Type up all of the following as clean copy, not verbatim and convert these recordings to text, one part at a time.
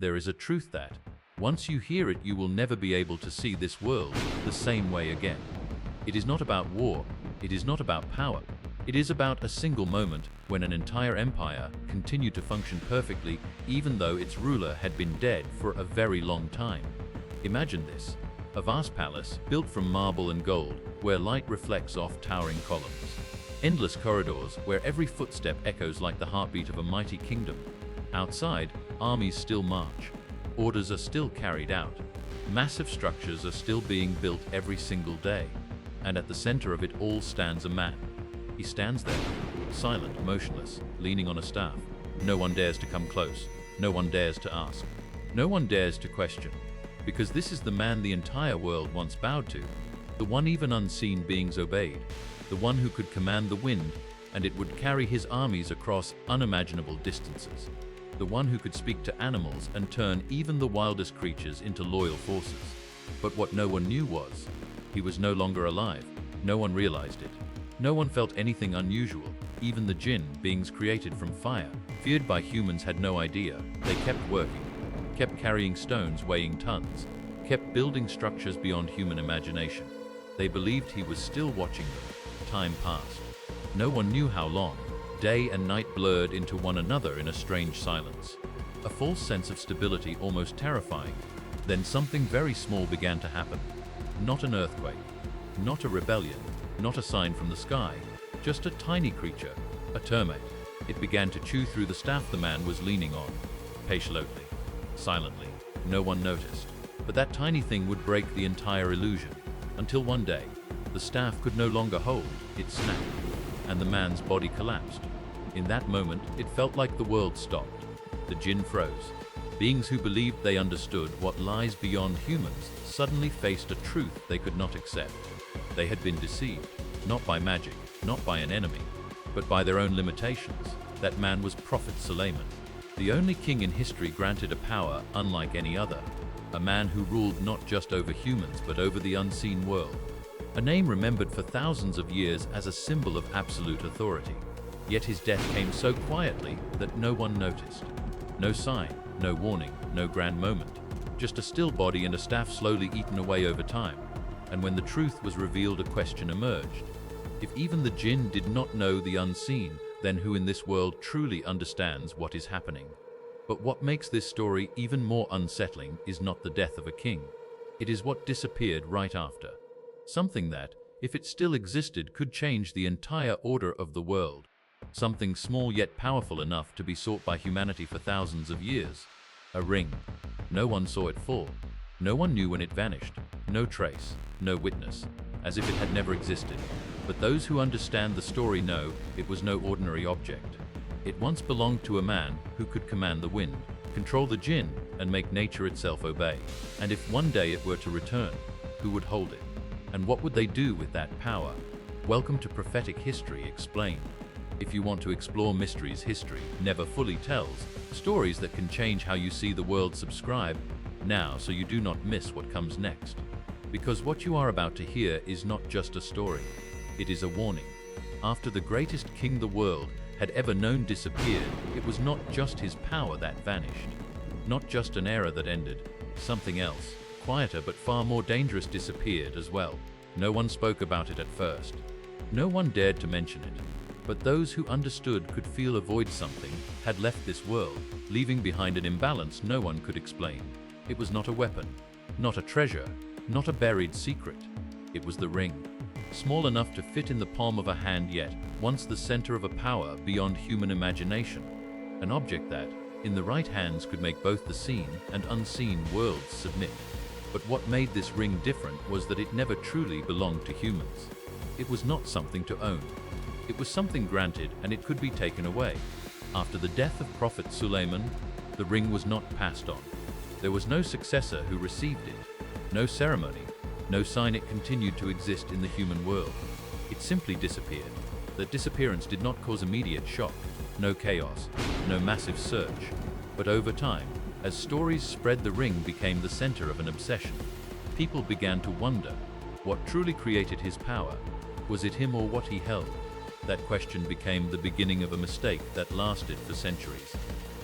There is a truth that, once you hear it, you will never be able to see this world the same way again. It is not about war, it is not about power. It is about a single moment when an entire empire continued to function perfectly even though its ruler had been dead for a very long time. Imagine this: a vast palace built from marble and gold where light reflects off towering columns. Endless corridors where every footstep echoes like the heartbeat of a mighty kingdom. Outside, armies still march. Orders are still carried out. Massive structures are still being built every single day. And at the center of it all stands a man. He stands there, silent, motionless, leaning on a staff. No one dares to come close. No one dares to ask. No one dares to question. Because this is the man the entire world once bowed to. The one even unseen beings obeyed. The one who could command the wind, and it would carry his armies across unimaginable distances. The one who could speak to animals and turn even the wildest creatures into loyal forces. But what no one knew was, he was no longer alive. No one realized it. No one felt anything unusual. Even the Jinn, beings created from fire, feared by humans, had no idea. They kept working, kept carrying stones weighing tons, kept building structures beyond human imagination. They believed he was still watching them. Time passed. No one knew how long. Day and night blurred into one another in a strange silence. A false sense of stability, almost terrifying. Then something very small began to happen. Not an earthquake, not a rebellion, not a sign from the sky, just a tiny creature, a termite. It began to chew through the staff the man was leaning on. Patiently, silently, no one noticed. But that tiny thing would break the entire illusion. Until one day, the staff could no longer hold, it snapped, and the man's body collapsed. In that moment, it felt like the world stopped. The Jinn froze. Beings who believed they understood what lies beyond humans suddenly faced a truth they could not accept. They had been deceived, not by magic, not by an enemy, but by their own limitations. That man was Prophet Sulaiman, the only king in history granted a power unlike any other. A man who ruled not just over humans but over the unseen world. A name remembered for thousands of years as a symbol of absolute authority. Yet his death came so quietly that no one noticed. No sign, no warning, no grand moment. Just a still body and a staff slowly eaten away over time. And when the truth was revealed, a question emerged. If even the Jinn did not know the unseen, then who in this world truly understands what is happening? But what makes this story even more unsettling is not the death of a king. It is what disappeared right after. Something that, if it still existed, could change the entire order of the world. Something small yet powerful enough to be sought by humanity for thousands of years. A ring. No one saw it fall. No one knew when it vanished. No trace, no witness, as if it had never existed. But those who understand the story know it was no ordinary object. It once belonged to a man who could command the wind, control the Jinn, and make nature itself obey. And if one day it were to return, who would hold it? And what would they do with that power? Welcome to Prophetic History Explained. If you want to explore mysteries history never fully tells, stories that can change how you see the world, subscribe now so you do not miss what comes next. Because what you are about to hear is not just a story, it is a warning. After the greatest king the world had ever known disappeared, it was not just his power that vanished. Not just an era that ended, something else, quieter but far more dangerous, disappeared as well. No one spoke about it at first. No one dared to mention it. But those who understood could feel a void. Something had left this world, leaving behind an imbalance no one could explain. It was not a weapon, not a treasure, not a buried secret. It was the ring, small enough to fit in the palm of a hand, yet once the center of a power beyond human imagination. An object that, in the right hands, could make both the seen and unseen worlds submit. But what made this ring different was that it never truly belonged to humans. It was not something to own. It was something granted, and it could be taken away. After the death of Prophet Sulaiman, the ring was not passed on. There was no successor who received it, no ceremony, no sign it continued to exist in the human world. It simply disappeared. That disappearance did not cause immediate shock, no chaos, no massive search. But over time, as stories spread, the ring became the center of an obsession. People began to wonder, what truly created his power? Was it him or what he held? That question became the beginning of a mistake that lasted for centuries.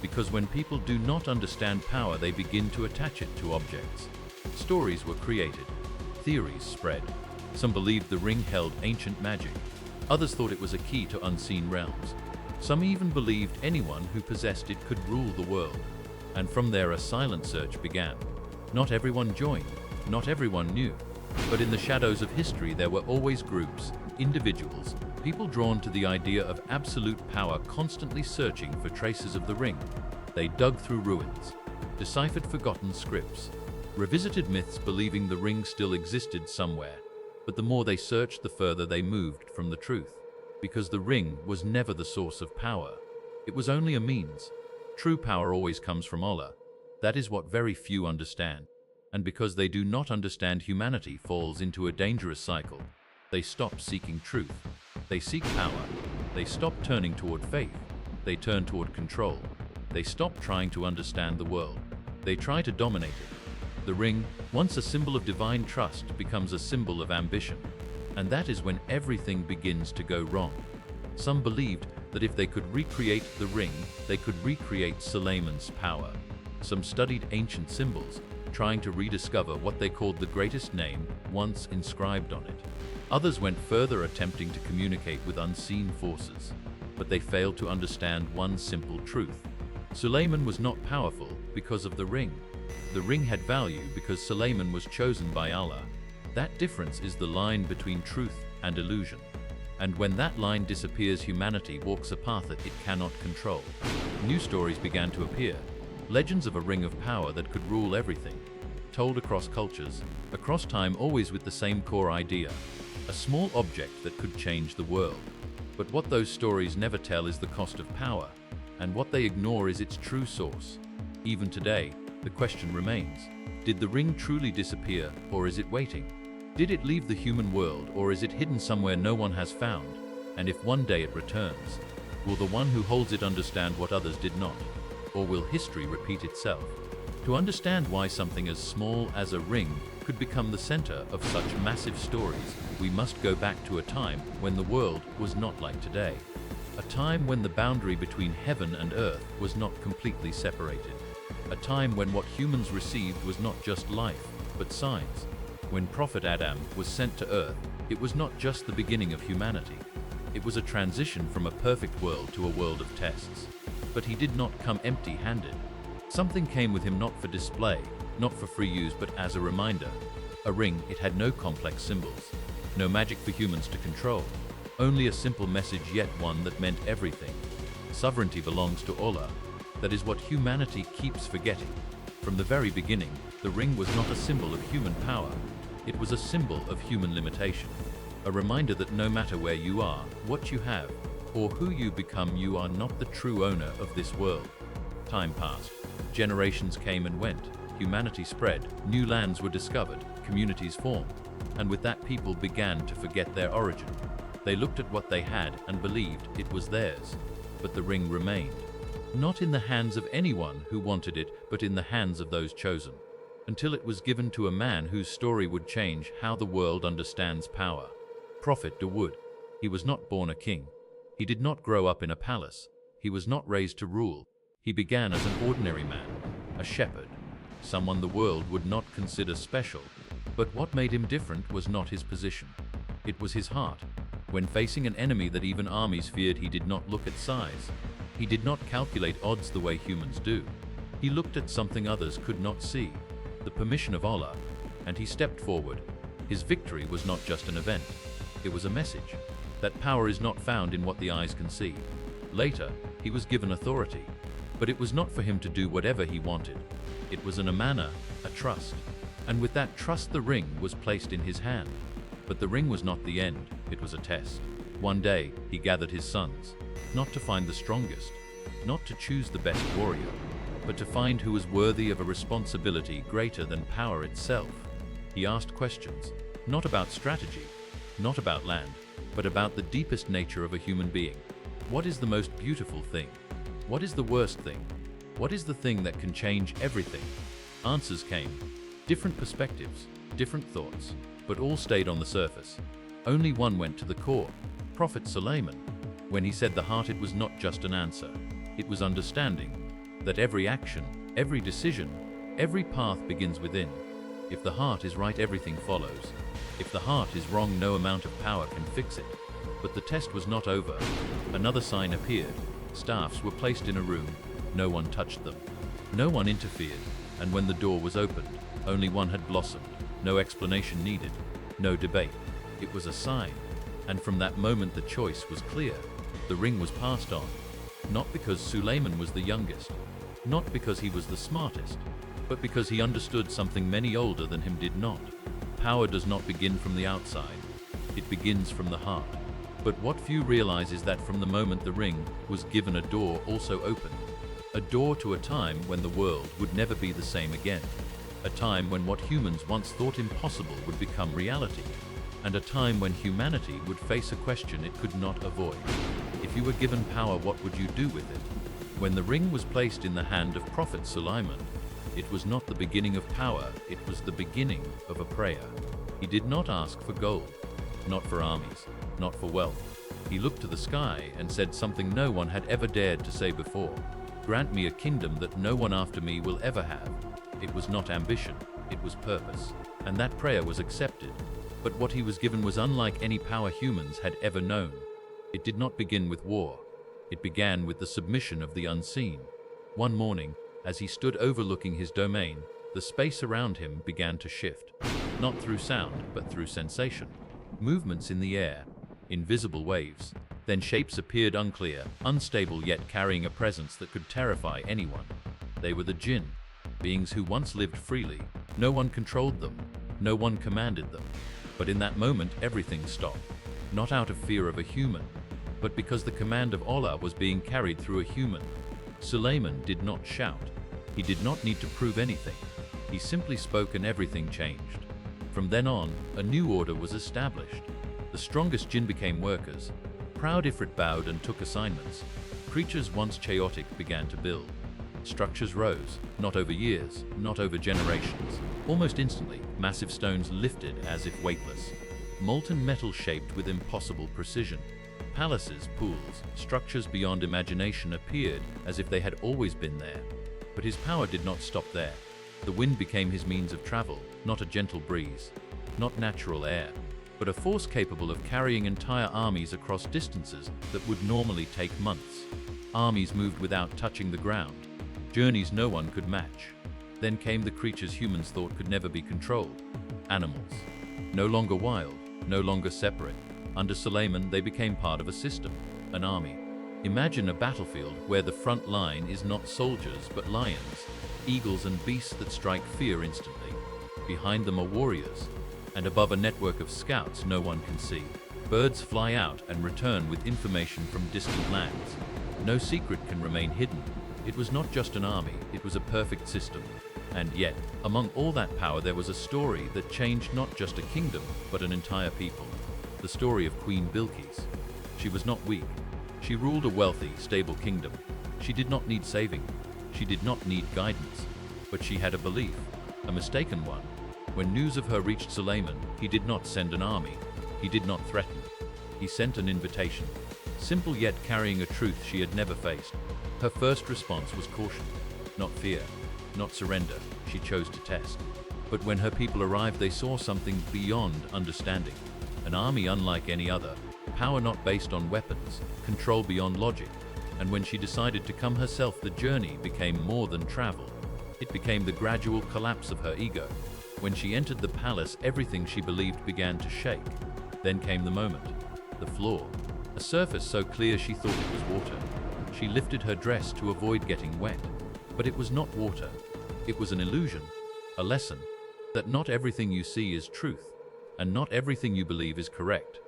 Because when people do not understand power, they begin to attach it to objects. Stories were created. Theories spread. Some believed the ring held ancient magic. Others thought it was a key to unseen realms. Some even believed anyone who possessed it could rule the world. And from there a silent search began. Not everyone joined, not everyone knew. But in the shadows of history there were always groups, individuals, people drawn to the idea of absolute power, constantly searching for traces of the ring. They dug through ruins, deciphered forgotten scripts, revisited myths believing the ring still existed somewhere. But the more they searched, the further they moved from the truth. Because the ring was never the source of power. It was only a means. True power always comes from Allah. That is what very few understand. And because they do not understand, humanity falls into a dangerous cycle. They stop seeking truth. They seek power. They stop turning toward faith. They turn toward control. They stop trying to understand the world. They try to dominate it. The ring, once a symbol of divine trust, becomes a symbol of ambition. And that is when everything begins to go wrong. Some believed that if they could recreate the ring, they could recreate Sulaiman's power. Some studied ancient symbols, trying to rediscover what they called the greatest name once inscribed on it. Others went further, attempting to communicate with unseen forces. But they failed to understand one simple truth. Sulaiman was not powerful because of the ring. The ring had value because Sulaiman was chosen by Allah. That difference is the line between truth and illusion. And when that line disappears, humanity walks a path that it cannot control. New stories began to appear. Legends of a ring of power that could rule everything. Told across cultures, across time, always with the same core idea. A small object that could change the world. But what those stories never tell is the cost of power. And what they ignore is its true source. Even today, the question remains. Did the ring truly disappear, or is it waiting? Did it leave the human world, or is it hidden somewhere no one has found? And if one day it returns, will the one who holds it understand what others did not? Or will history repeat itself? To understand why something as small as a ring could become the center of such massive stories, we must go back to a time when the world was not like today. A time when the boundary between heaven and earth was not completely separated. A time when what humans received was not just life, but signs. When Prophet Adam was sent to earth, it was not just the beginning of humanity. It was a transition from a perfect world to a world of tests. But he did not come empty-handed. Something came with him, not for display, not for free use, but as a reminder. A ring, it had no complex symbols, no magic for humans to control, only a simple message, yet one that meant everything. Sovereignty belongs to Allah. That is what humanity keeps forgetting. From the very beginning, the ring was not a symbol of human power. It was a symbol of human limitation. A reminder that no matter where you are, what you have, or who you become, you are not the true owner of this world. Time passed. Generations came and went. Humanity spread. New lands were discovered. Communities formed. And with that, people began to forget their origin. They looked at what they had and believed it was theirs. But the ring remained. Not in the hands of anyone who wanted it, but in the hands of those chosen. Until it was given to a man whose story would change how the world understands power. Prophet Dawood. He was not born a king. He did not grow up in a palace. He was not raised to rule. He began as an ordinary man, a shepherd, someone the world would not consider special. But what made him different was not his position. It was his heart. When facing an enemy that even armies feared, he did not look at size. He did not calculate odds the way humans do. He looked at something others could not see, the permission of Allah, and he stepped forward. His victory was not just an event. It was a message. That power is not found in what the eyes can see. Later, he was given authority. But it was not for him to do whatever he wanted. It was an amana, a trust. And with that trust, the ring was placed in his hand. But the ring was not the end, it was a test. One day, he gathered his sons, not to find the strongest, not to choose the best warrior, but to find who was worthy of a responsibility greater than power itself. He asked questions, not about strategy, not about land, but about the deepest nature of a human being. What is the most beautiful thing? What is the worst thing? What is the thing that can change everything? Answers came. Different perspectives, different thoughts, but all stayed on the surface. Only one went to the core. Prophet Sulaiman. When he said the heart, it was not just an answer. It was understanding. that every action, every decision, every path begins within. If the heart is right, everything follows. If the heart is wrong, no amount of power can fix it. But the test was not over. Another sign appeared. Staffs were placed in a room. No one touched them. No one interfered. And when the door was opened, only one had blossomed. No explanation needed. No debate. It was a sign. And from that moment the choice was clear. The ring was passed on. Not because Sulaiman was the youngest. Not because he was the smartest. But because he understood something many older than him did not. Power does not begin from the outside. It begins from the heart. But what few realize is that from the moment the ring was given, a door also opened. A door to a time when the world would never be the same again. A time when what humans once thought impossible would become reality. And a time when humanity would face a question it could not avoid. If you were given power, what would you do with it? When the ring was placed in the hand of Prophet Sulaiman, it was not the beginning of power, it was the beginning of a prayer. He did not ask for gold, not for armies, not for wealth. He looked to the sky and said something no one had ever dared to say before. Grant me a kingdom that no one after me will ever have. It was not ambition, it was purpose. And that prayer was accepted. But what he was given was unlike any power humans had ever known. It did not begin with war. It began with the submission of the unseen. One morning, as he stood overlooking his domain, the space around him began to shift. Not through sound, but through sensation. Movements in the air, invisible waves. Then shapes appeared, unclear, unstable, yet carrying a presence that could terrify anyone. They were the Jinn, beings who once lived freely. No one controlled them, no one commanded them. But in that moment, everything stopped. Not out of fear of a human, but because the command of Allah was being carried through a human. Sulaiman did not shout. He did not need to prove anything. He simply spoke and everything changed. From then on, a new order was established. The strongest Jinn became workers. Proud Ifrit bowed and took assignments. Creatures once chaotic began to build. Structures rose, not over years, not over generations. Almost instantly, massive stones lifted as if weightless. Molten metal shaped with impossible precision. Palaces, pools, structures beyond imagination appeared as if they had always been there. But his power did not stop there. The wind became his means of travel, not a gentle breeze, not natural air, but a force capable of carrying entire armies across distances that would normally take months. Armies moved without touching the ground, journeys no one could match. Then came the creatures humans thought could never be controlled. Animals. No longer wild, no longer separate. Under Sulaiman, they became part of a system, an army. Imagine a battlefield where the front line is not soldiers but lions, eagles and beasts that strike fear instantly. Behind them are warriors, and above a network of scouts no one can see. Birds fly out and return with information from distant lands. No secret can remain hidden. It was not just an army, it was a perfect system. And yet, among all that power there was a story that changed not just a kingdom, but an entire people. The story of Queen Bilqis. She was not weak. She ruled a wealthy, stable kingdom. She did not need saving. She did not need guidance. But she had a belief, a mistaken one. When news of her reached Sulaiman, he did not send an army. He did not threaten. He sent an invitation. Simple yet carrying a truth she had never faced. Her first response was caution, not fear, not surrender. She chose to test. But when her people arrived, they saw something beyond understanding. An army unlike any other, power not based on weapons, control beyond logic. And when she decided to come herself, the journey became more than travel. It became the gradual collapse of her ego. When she entered the palace, everything she believed began to shake. Then came the moment, the floor. A surface so clear she thought it was water. She lifted her dress to avoid getting wet. But it was not water. It was an illusion, a lesson, that not everything you see is truth, and not everything you believe is correct.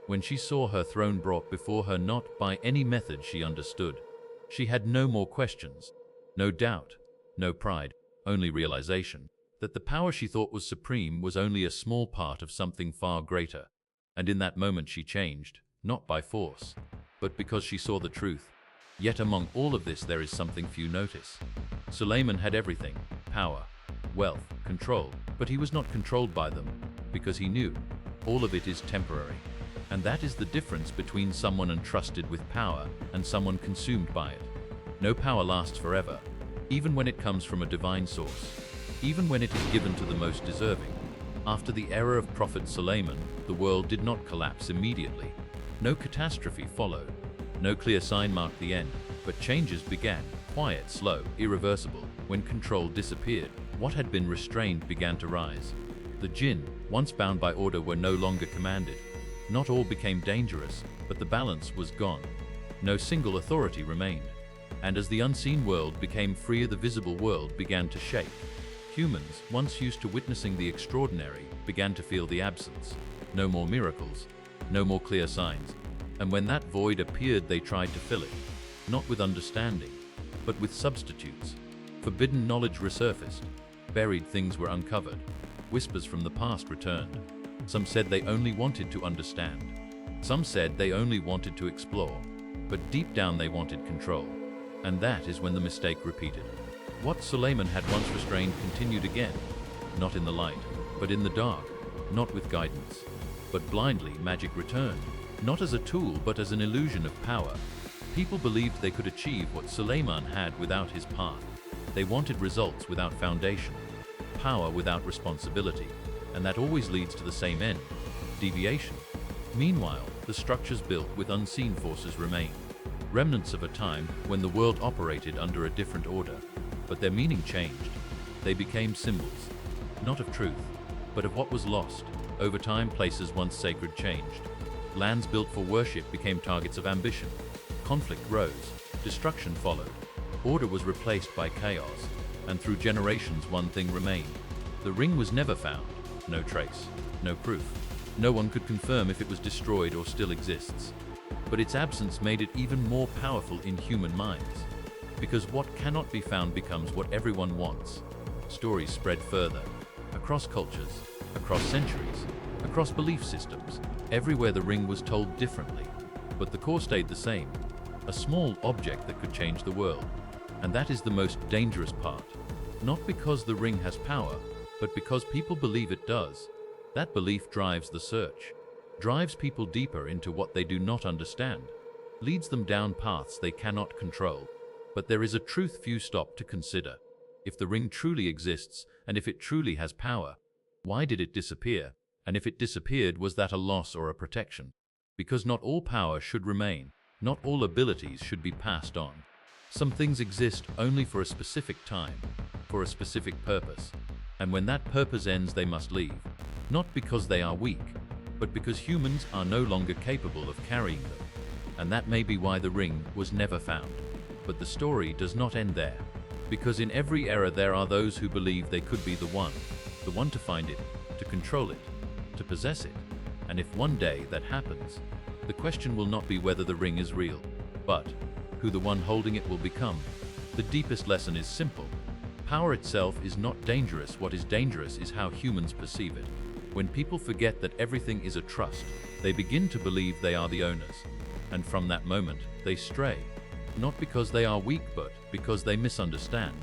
When she saw her throne brought before her, not by any method she understood, she had no more questions, no doubt, no pride, only realization that the power she thought was supreme was only a small part of something far greater. And in that moment she changed, not by force, but because she saw the truth. Yet among all of this there is something few notice. Sulaiman had everything, power, wealth, control, but he was not controlled by them, because he knew all of it is temporary. And that is the difference between someone entrusted with power and someone consumed by it. No power lasts forever. even when it comes from a divine source, even when it is given to the most deserving. After the era of Prophet Sulaiman, the world did not collapse immediately. No catastrophe followed. No clear sign marked the end, but changes began, quiet, slow, irreversible. When control disappeared, what had been restrained began to rise. The Jinn, once bound by order, were no longer commanded. Not all became dangerous, but the balance was gone. No single authority remained. And as the unseen world became freer, the visible world began to shake. Humans, once used to witnessing the extraordinary, began to feel the absence. No more miracles, no more clear signs. And when that void appeared, they tried to fill it, not with understanding, but with substitutes. Forbidden knowledge resurfaced. Buried things were uncovered. Whispers from the past returned. Some said they only wanted to understand. Some said they only wanted to explore. But deep down they wanted control. And that is when the mistake repeated. What Sulaiman had once restrained continued again. Not in the light, but in the dark. Not with guidance, but blindly magic returned. Not as a tool, but as an illusion of power. People believed they could achieve what Sulaiman had without his path. They wanted results without foundation, power without responsibility, and that always leads to the same end, deviation. Meanwhile, the structures built with unseen forces remained, remnants of a time when the world operated under a different order, but their meaning changed. They became symbols, not of truth, but of what was lost. Over time, places once sacred changed. Lands built for worship became targets of ambition. Conflict rose, destruction followed. Order was replaced by chaos, and through generations one thing remained. The ring was never found, no trace, no proof. No one could confirm if it was destroyed or still exists. But its absence made it even more powerful in human minds. Because what cannot be found becomes what everyone wants. Stories spread further, across cultures, across centuries, across belief systems. Everywhere the ring was told differently, but the core stayed the same. A small object that could change the world. And that is the most dangerous part. Not because the ring has power, but because people believe it does. That belief drives the search, drives people deeper into what they do not understand, leads them down paths they cannot control. But there is a truth few stop to consider. If the ring truly exists, and if it truly has power, why did it disappear? And if it disappeared, was that a loss or a protection? Because not all power should remain, not all abilities should be passed on. Some things exist only for a specific time, for a specific purpose. And when that purpose ends, they must leave. Not because they are weak, but because humans are no longer capable of carrying them. And that may be why the ring was never found. But the story does not end there. Because in every era there are those who believe they could be the one to find it, to control it, to possess it. And if one day that happens, the question will not be whether the ring is real, but who the one holding it will become. The deepest lesson is simple. Power itself is not dangerous. What is dangerous is how humans perceive it. When people forget that everything is a trust, they begin to believe they are the owners. And from that moment, they stray. Not because they are weak, but because they misunderstand.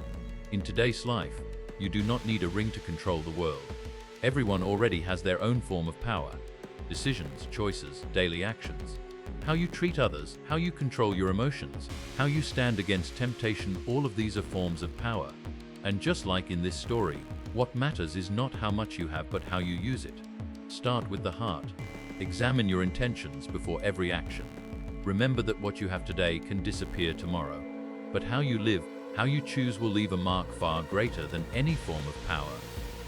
In today's life, you do not need a ring to control the world. Everyone already has their own form of power. Decisions, choices, daily actions. How you treat others, how you control your emotions, how you stand against temptation, all of these are forms of power. And just like in this story, what matters is not how much you have, but how you use it. Start with the heart. Examine your intentions before every action. Remember that what you have today can disappear tomorrow. But how you live, how you choose will leave a mark far greater than any form of power.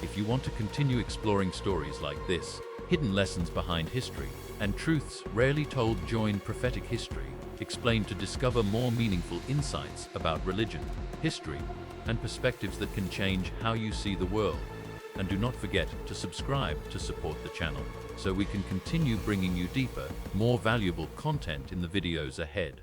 If you want to continue exploring stories like this, hidden lessons behind history, and truths rarely told, join Prophetic History, explained to discover more meaningful insights about religion, history, and perspectives that can change how you see the world. And do not forget to subscribe to support the channel, so we can continue bringing you deeper, more valuable content in the videos ahead.